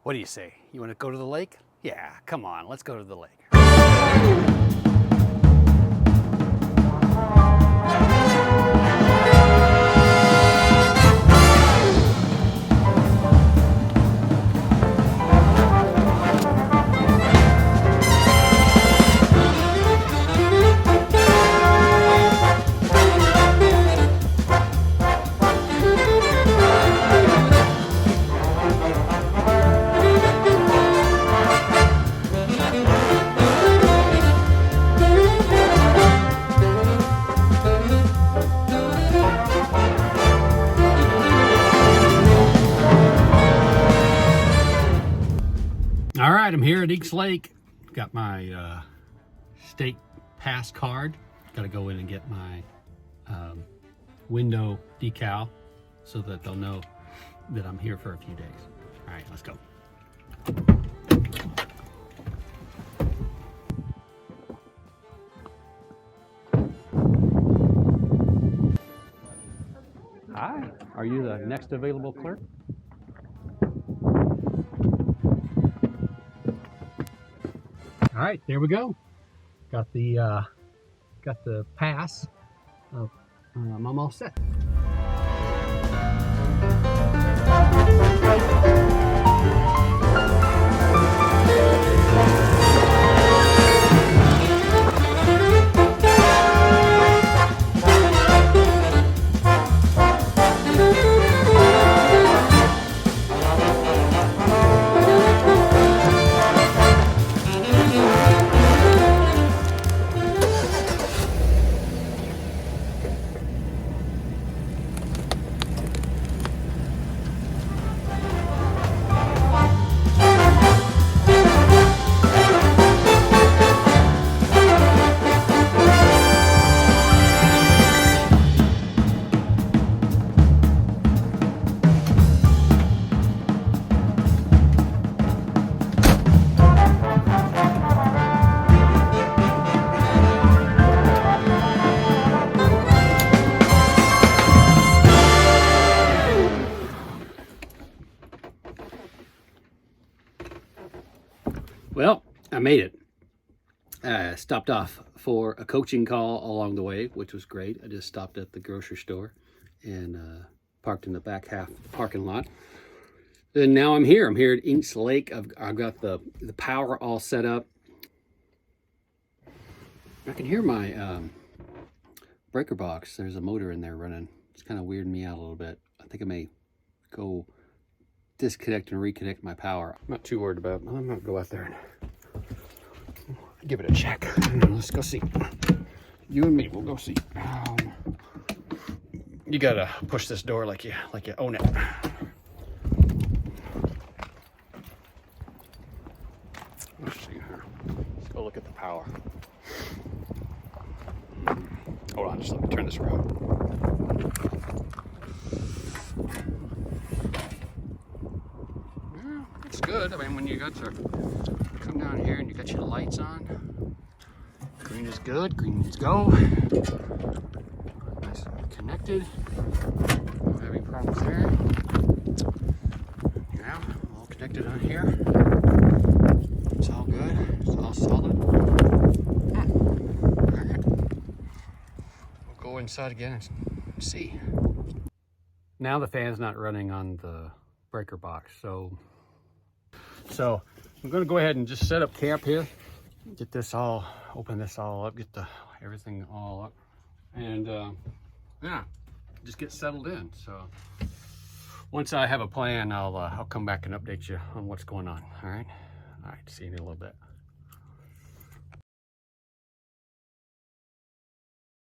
What do you say? You want to go to the lake? Yeah, come on, let's go to the lake. All right, I'm here at Eeks Lake. Got my state pass card. Got to go in and get my window decal so that they'll know that I'm here for a few days. All right, let's go. Hi, are you the next available clerk? All right, there we go. Got the pass. I'm all set. Well, I made it. Stopped off for a coaching call along the way, which was great. I just stopped at the grocery store and parked in the back half of the parking lot. And now I'm here. I'm here at Eeks Lake. I've got the power all set up. I can hear my breaker box. There's a motor in there running. It's kind of weirding me out a little bit. I think I may go disconnect and reconnect my power. I'm not too worried about it. I'm gonna go out there and give it a check. Let's go see. You and me, we'll go see. You gotta push this door like you own it. Let's see here. Let's go look at the power. Hold on, just let me turn this around. It's good. I mean, when you got to come down here and you got your lights on, green is good, green means go. Nice and connected. No having problems there. Now, all connected on here. It's all good. It's all solid. All right. We'll go inside again and see. Now the fan's not running on the breaker box, so I'm going to go ahead and just set up camp here, get this all, open this all up, get everything all up, and yeah, just get settled in. So once I have a plan, I'll come back and update you on what's going on. All right, see you in a little bit.